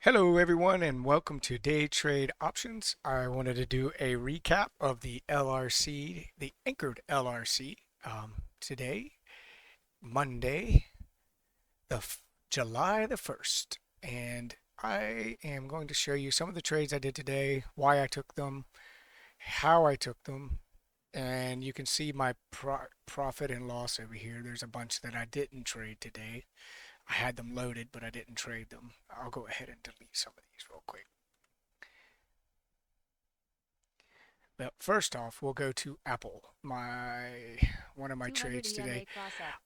Hello everyone and welcome to Day Trade Options. I wanted to do a recap of the LRC, the Anchored LRC, today, Monday, July the 1st. And I am going to show you some of the trades I did today, why I took them, how I took them, and you can see my profit and loss over here. There's a bunch that I didn't trade today. I had them loaded, but I didn't trade them. I'll go ahead and delete some of these real quick. But first off, we'll go to Apple, one of my trades today.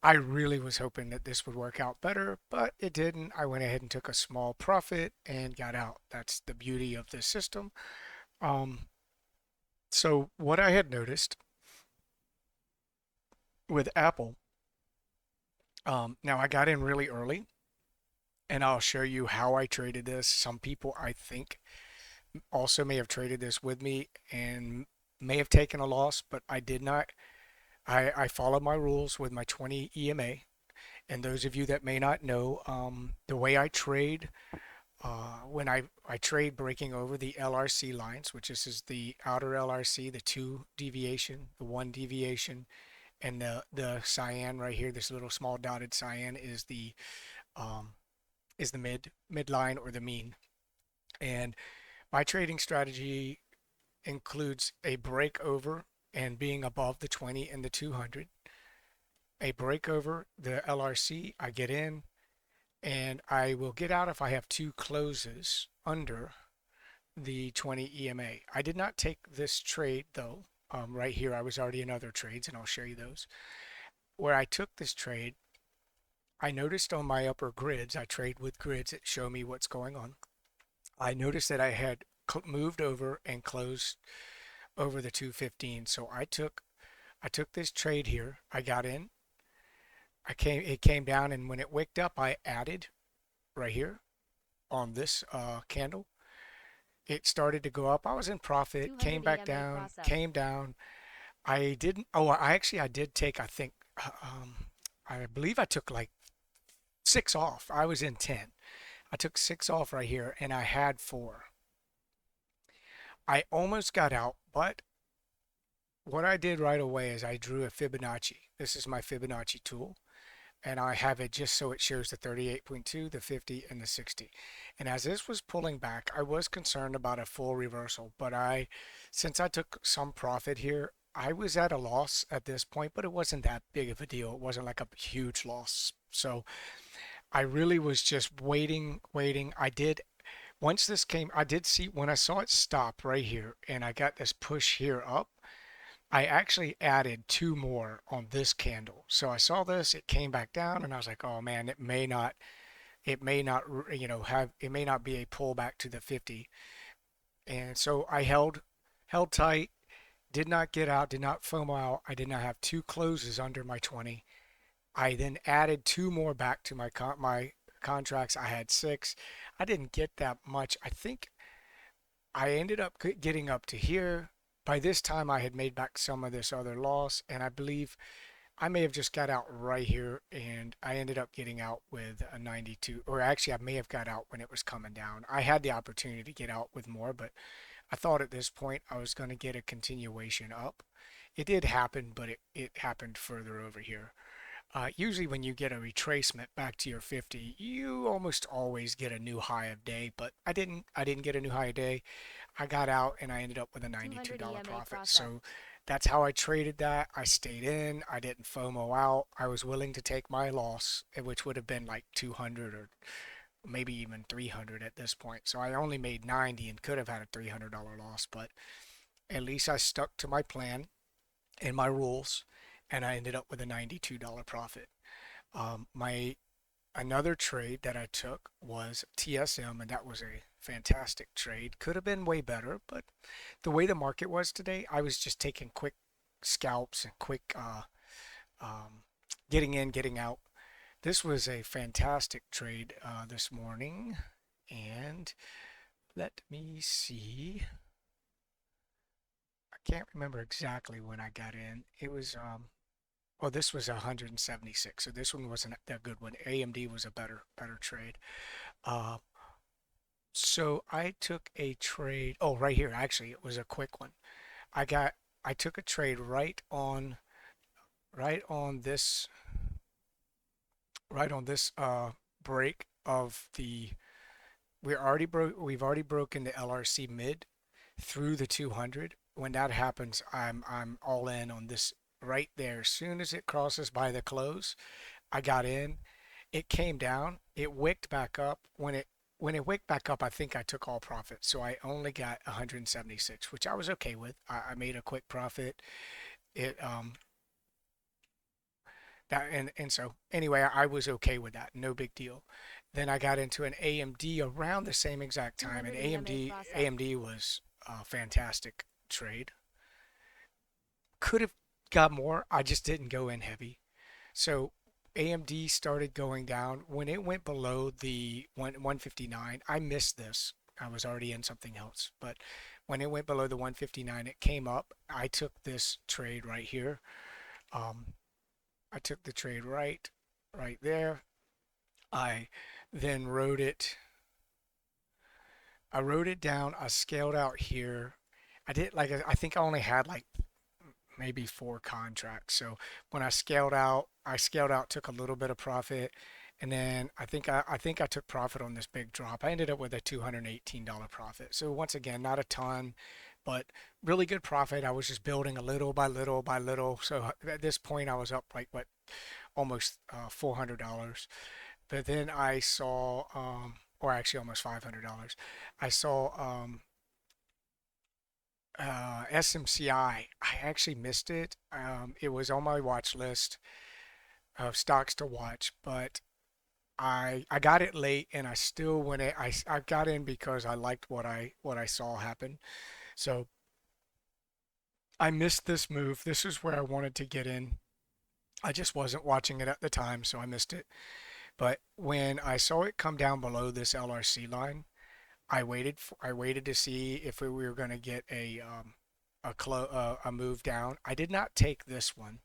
I really was hoping that this would work out better, but it didn't. I went ahead and took a small profit and got out. That's the beauty of this system. Um, so what I had noticed with Apple, now I got in really early, and I'll show you how I traded this. Some people I think also may have traded this with me and may have taken a loss, but I did not. I followed my rules with my 20 EMA. And those of you that may not know, the way I trade, when I trade breaking over the LRC lines, which is the outer LRC, the 2 deviation, the 1 deviation, and the cyan right here, this little small dotted cyan um, is the midline or the mean. And my trading strategy includes a break over and being above the 20 and the 200. A break over the LRC, I get in, and I will get out if I have 2 closes under the 20 EMA. I did not take this trade though. Right here, I was already in other trades, and I'll show you those. Where I took this trade, I noticed on my upper grids, I trade with grids that show me what's going on. I noticed that I had moved over and closed over the 215. So I took this trade here. I got in. It came down, and when it wicked up, I added right here on this candle. It started to go up. I was in profit, came back down, came down. I didn't, oh, I did take, I believe I took like 6 off. I was in 10. I took 6 off right here and I had 4. I almost got out, but what I did right away is I drew a Fibonacci. This is my Fibonacci tool, and I have it just so it shows the 38.2, the 50, and the 60. And as this was pulling back, I was concerned about a full reversal, but since I took some profit here, I was at a loss at this point, but it wasn't that big of a deal. It wasn't like a huge loss. So I really was just waiting. Once this came, I did see when I saw it stop right here and I got this push here up, I actually added 2 more on this candle. So I saw this, it came back down, and I was like, oh man, it may not, it may not be a pullback to the 50. And so I held tight, did not get out, did not FOMO out. I did not have 2 closes under my 20. I then added 2 more back to my contracts. I had 6. I didn't get that much. I think I ended up getting up to here. By this time, I had made back some of this other loss, and I believe I may have just got out right here, and I ended up getting out with a 92, or actually, I may have got out when it was coming down. I had the opportunity to get out with more, but I thought at this point I was going to get a continuation up. It did happen, but it happened further over here. Usually when you get a retracement back to your 50, you almost always get a new high of day, but I didn't get a new high of day. I got out and I ended up with a $92 profit. So that's how I traded that. I stayed in. I didn't FOMO out. I was willing to take my loss, which would have been like 200 or maybe even 300 at this point. So I only made 90 and could have had a $300 loss, but at least I stuck to my plan and my rules, and I ended up with a $92 profit. My Another trade that I took was TSM, and that was a fantastic trade. Could have been way better, but the way the market was today, I was just taking quick scalps and quick um, getting in, getting out. This was a fantastic trade this morning, and let me see. I can't remember exactly when I got in. It was well, this was 176, so this one wasn't a good one. AMD was a better trade. Uh, So I took a trade. Oh, right here. Actually, it was a quick one. I got I took a trade right on this break of the we've already broken the LRC mid through the 200. When that happens, I'm all in on this right there. As soon as it crosses by the close, I got in. It came down. It wicked back up. When it wicked back up, I think I took all profit. So I only got 176, which I was okay with. I made a quick profit. It that and so anyway, I was okay with that. No big deal. Then I got into an AMD around the same exact time, and 200 EMA process. AMD was a fantastic trade. Could have got more. I just didn't go in heavy. So AMD started going down when it went below the 159. I missed this. I was already in something else, but when it went below the 159, it came up. I took this trade right here. Um, I took the trade right there. I then wrote it. I wrote it down. I scaled out here. I did like I think I only had like maybe four contracts. So when I scaled out, took a little bit of profit, and then I think I took profit on this big drop. I ended up with a $218 profit. So once again, not a ton, but really good profit. I was just building a little by little by little. So at this point, I was up like what almost $400. But then I saw, or actually almost $500. I saw SMCI. I actually missed it. It was on my watch list of stocks to watch, but I got it late, and I still went. I got in because I liked what I saw happen. So I missed this move. This is where I wanted to get in. I just wasn't watching it at the time, so I missed it. But when I saw it come down below this LRC line, I waited to see if we were going to get a move down. I did not take this one.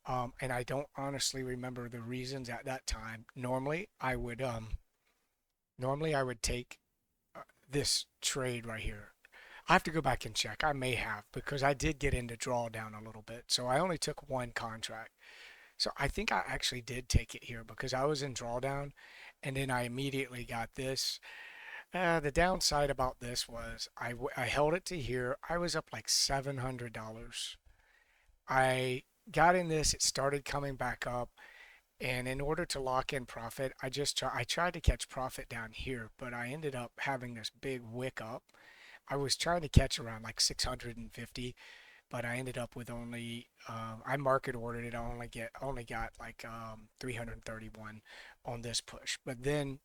And I don't honestly remember the reasons at that time. Normally I would take this trade right here. I have to go back and check. I may have because I did get into drawdown a little bit. So I only took one contract. So I think I actually did take it here because I was in drawdown, and then I immediately got this. The downside about this was I held it to here. I was up like $700. I got in this, it started coming back up, and in order to lock in profit, I tried to catch profit down here, but I ended up having this big wick up. I was trying to catch around like 650, but I ended up with only I market ordered it. Only got like 331 on this push. But then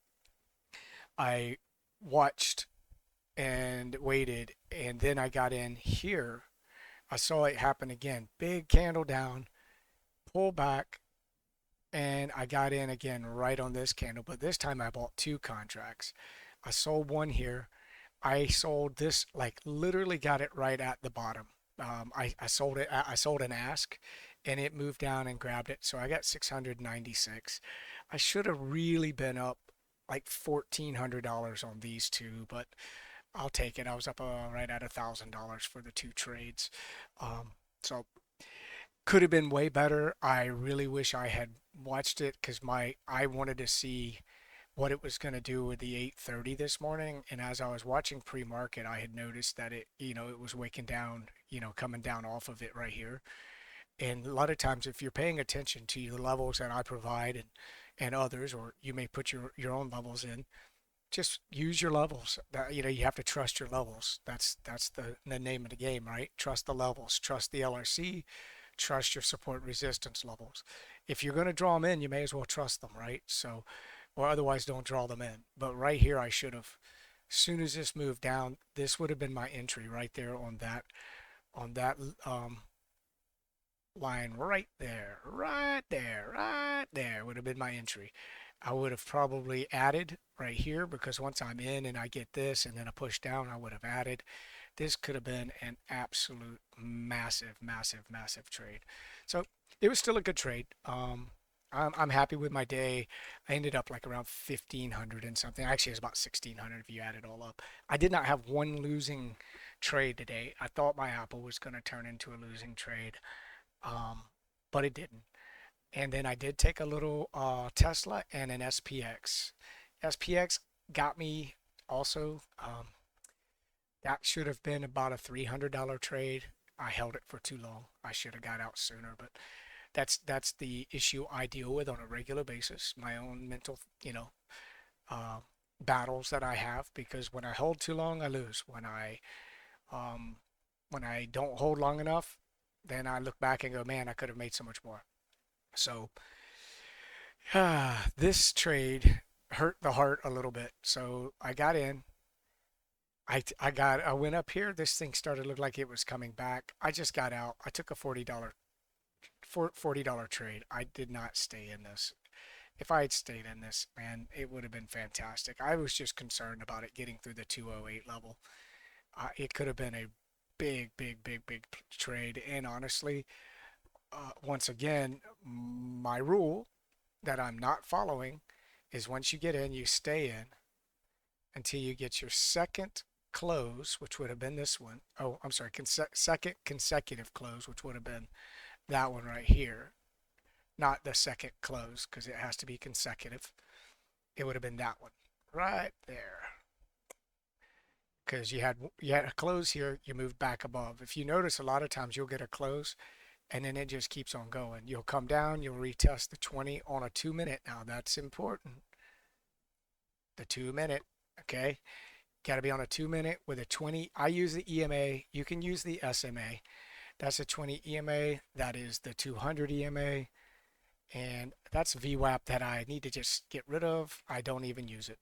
I watched and waited, and then I got in here. I saw it happen again. Big candle down, pull back, and I got in again right on this candle. But this time I bought two contracts. I sold one here. I sold this, like literally got it right at the bottom. I sold it. I sold an ask, and it moved down and grabbed it. So I got 696. I should have really been up like $1,400 on these two, but I'll take it. I was up right at $1,000 for the two trades. So could have been way better. I really wish I had watched it because my I wanted to see what it was going to do with the 8:30 this morning. And as I was watching pre-market, I had noticed that it was waking down, coming down off of it right here. And a lot of times, if you're paying attention to the levels that I provide and others, or you may put your own levels in, just use your levels. You have to trust your levels. That's the name of the game, right? Trust the levels. Trust the LRC. Trust your support resistance levels. If you're going to draw them in, you may as well trust them, right? So, or otherwise don't draw them in. But right here, I should have. As soon as this moved down, this would have been my entry right there on that line right there would have been my entry. I would have probably added right here because once I'm in and I get this and then a push down, I would have added. This could have been an absolute massive trade. So it was still a good trade. I'm happy with my day. I ended up like around 1500 and something. Actually, it was about 1600 if you add it all up. I did not have one losing trade today. I thought my Apple was going to turn into a losing trade, um, but it didn't. And then I did take a little Tesla and an SPX. SPX got me also. That should have been about a $300 trade. I held it for too long. I should have got out sooner, but that's the issue I deal with on a regular basis. My own mental, uh, battles that I have because when I hold too long, I lose. Um, when I don't hold long enough, then I look back and go, man, I could have made so much more. So this trade hurt the heart a little bit. So I got in. I went up here. This thing started to look like it was coming back. I just got out. I took a $40 trade. I did not stay in this. If I had stayed in this, man, it would have been fantastic. I was just concerned about it getting through the 208 level. It could have been a big, big, big, big trade. And honestly, once again, my rule that I'm not following is once you get in, you stay in until you get your second close, which would have been this one. Oh, I'm sorry, second consecutive close, which would have been that one right here. Not the second close because it has to be consecutive. It would have been that one right there because you had a close here. You moved back above. If you notice, a lot of times you'll get a close and then it just keeps on going. You'll come down. You'll retest the 20 on a 2 minute. Now that's important. The 2 minute. Okay. Got to be on a 2 minute with a 20. I use the EMA. You can use the SMA. That's a 20 EMA. That is the 200 EMA. And that's VWAP that I need to just get rid of. I don't even use it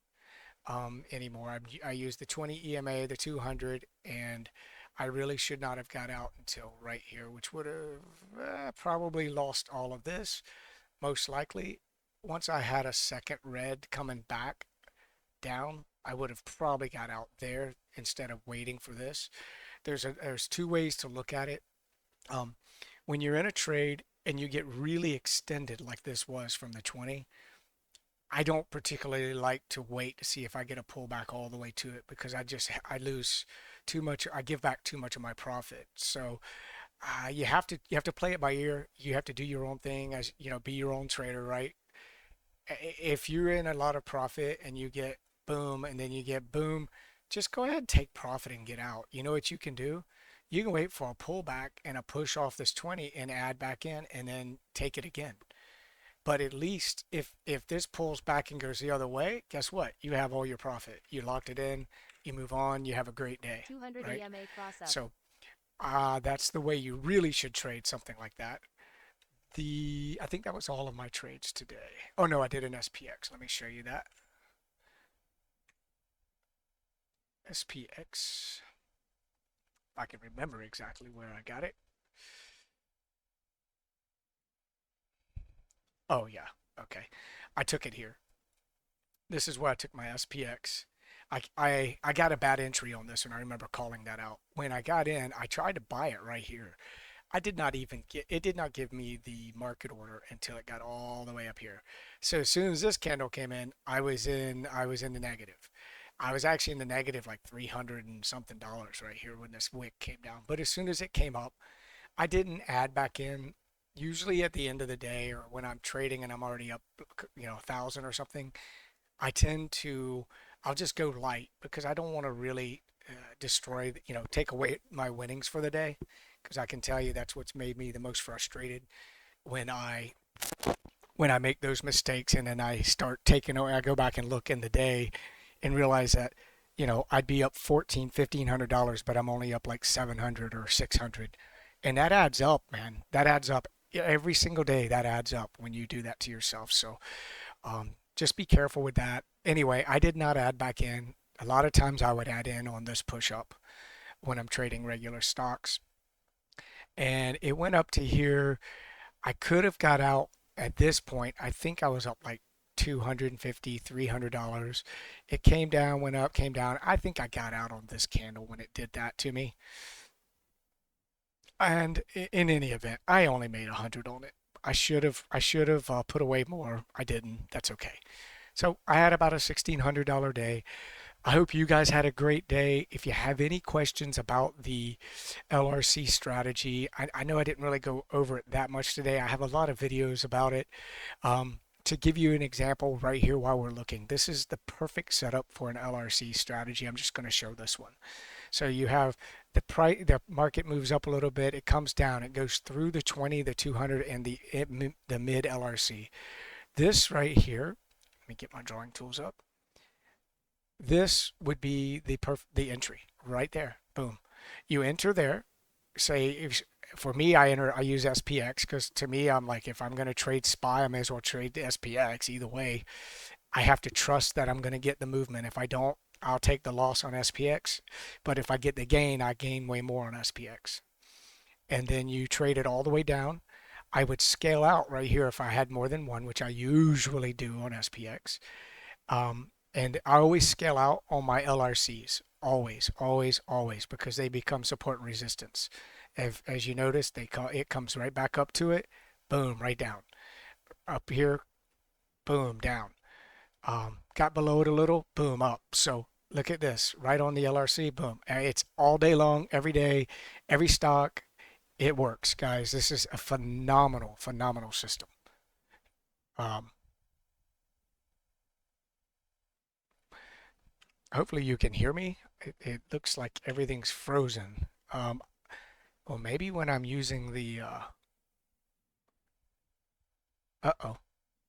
anymore. I use the 20 EMA, the 200, and I really should not have got out until right here, which would have probably lost all of this, most likely. Once I had a second red coming back down, I would have probably got out there instead of waiting for this. There's two ways to look at it. Um, when you're in a trade and you get really extended like this was from the 20, I don't particularly like to wait to see if I get a pullback all the way to it because I lose too much. I give back too much of my profit. So you have to play it by ear. You have to do your own thing as be your own trader, right? If you're in a lot of profit and you get boom and then you get boom, just go ahead and take profit and get out. You know what you can do? You can wait for a pullback and a push off this 20 and add back in and then take it again. But at least if this pulls back and goes the other way, guess what? You have all your profit. You locked it in, you move on, you have a great day, 200 right? EMA cross up. So that's the way you really should trade something like that. I think that was all of my trades today. Oh no, I did an SPX. Let me show you that. SPX. If I can remember exactly where I got it. Oh yeah, okay. I took it here. This is where I took my SPX. I got a bad entry on this and I remember calling that out. When I got in, I tried to buy it right here. I did not even get it did not give me the market order until it got all the way up here. So as soon as this candle came in, I was in the negative. I was actually in the negative like 300 and something dollars right here when this wick came down. But as soon as it came up, I didn't add back in. Usually at the end of the day or when I'm trading and I'm already up, 1,000 or something, I tend to, I'll just go light because I don't want to really destroy, take away my winnings for the day. Because I can tell you that's what's made me the most frustrated when I make those mistakes and then I start taking, I go back and look in the day and realize that, I'd be up 14, $1,500, but I'm only up like 700 or 600. And that adds up, man. That adds up every single day. That adds up when you do that to yourself. So just be careful with that. Anyway, I did not add back in. A lot of times I would add in on this push up when I'm trading regular stocks. And it went up to here. I could have got out at this point. I think I was up like 250, $300. It came down, went up, came down. I think I got out on this candle when it did that to me. And in any event, I only made 100 on it. I should have put away more. I didn't. That's okay. So I had about a $1,600 day. I hope you guys had a great day. If you have any questions about the LRC strategy, I know I didn't really go over it that much today. I have a lot of videos about it. To give you an example right here while we're looking, this is the perfect setup for an LRC strategy. I'm just going to show this one. So you have the market moves up a little bit, it comes down, it goes through the 20, the 200, and the mid LRC. This right here, let me get my drawing tools up. This would be the entry right there. Boom. You enter there. Say for me, I use SPX because to me, I'm like, if I'm going to trade SPY, I may as well trade the SPX. Either way, I have to trust that I'm going to get the movement. If I don't, I'll take the loss on SPX. But if I get the gain, I gain way more on SPX. And then you trade it all the way down. I would scale out right here if I had more than one, which I usually do on SPX. And I always scale out on my LRCs. Always, always, always, because they become support and resistance. As you notice, it comes right back up to it. Boom, right down. Up here, boom, down. Got below it a little, boom, up. So look at this, right on the LRC, boom. It's all day long, every day, every stock. It works, guys. This is a phenomenal, phenomenal system. Um, Hopefully you can hear me. It looks like everything's frozen. Well, maybe when I'm using the, uh-oh,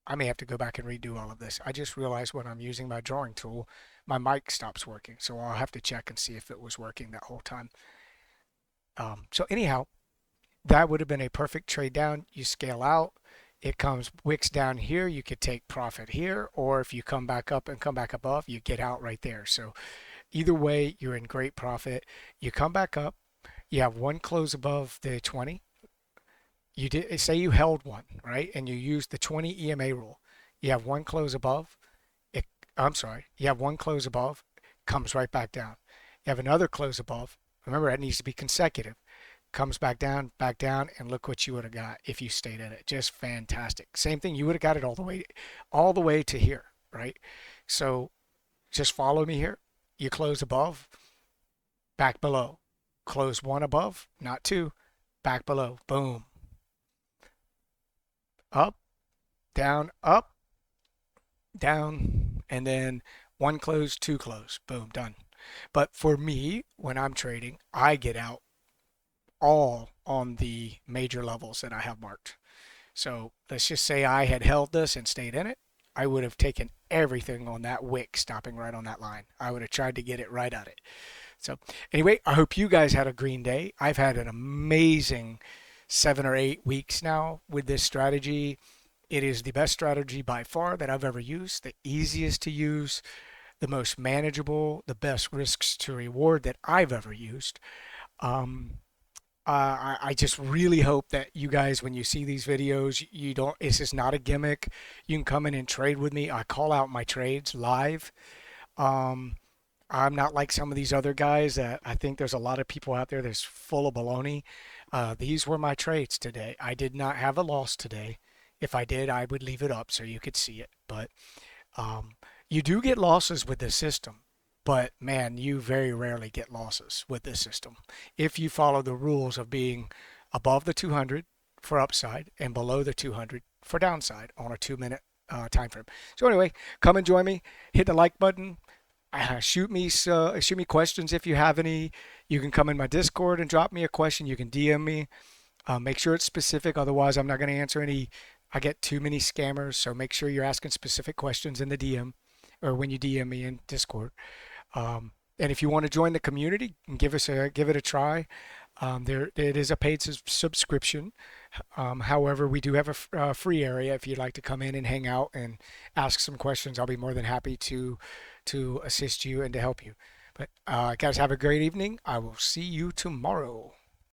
I may have to go back and redo all of this. I just realized when I'm using my drawing tool, my mic stops working. So I'll have to check and see if it was working that whole time. So anyhow, that would have been a perfect trade down. You scale out, it comes wicks down here. You could take profit here, or if you come back up and come back above, you get out right there. So either way, you're in great profit. You come back up, you have one close above the 20. You did say you held one, right? And you used the 20 EMA rule. You have one close above. It, I'm sorry. You have one close above, comes right back down. You have another close above. Remember, that needs to be consecutive. Comes back down, and look what you would have got if you stayed in it. Just fantastic. Same thing. You would have got it all the way to here, right? So just follow me here. You close above, back below. Close one above, not two, back below. Boom. Up, up, down, and then one close, two close. Boom, done. But for me, when I'm trading, I get out all on the major levels that I have marked. So let's just say I had held this and stayed in it. I would have taken everything on that wick stopping right on that line. I would have tried to get it right at it. So anyway, I hope you guys had a green day. I've had an amazing 7 or 8 weeks now with this strategy. It is the best strategy by far that I've ever used, the easiest to use, the most manageable, the best risks to reward that I've ever used. Um, I just really hope that you guys, when you see these videos, you don't, this is not a gimmick. You can come in and trade with me. I call out my trades live. Um, I'm not like some of these other guys that I think there's a lot of people out there that's full of baloney. These were my trades today. I did not have a loss today. If I did, I would leave it up so you could see it. But um, you do get losses with this system. But man, you very rarely get losses with this system if you follow the rules of being above the 200 for upside and below the 200 for downside on a 2 minute time frame. So anyway, come and join me. Hit the like button. Shoot me questions if you have any. You can come in my Discord and drop me a question. You can DM me. Make sure it's specific, otherwise I'm not going to answer any. I get too many scammers, so make sure you're asking specific questions in the DM or when you DM me in Discord. And if you want to join the community and give it a try, there it is a paid subscription. However, we do have a free area if you'd like to come in and hang out and ask some questions. I'll be more than happy to assist you and to help you. But guys, have a great evening. I will see you tomorrow.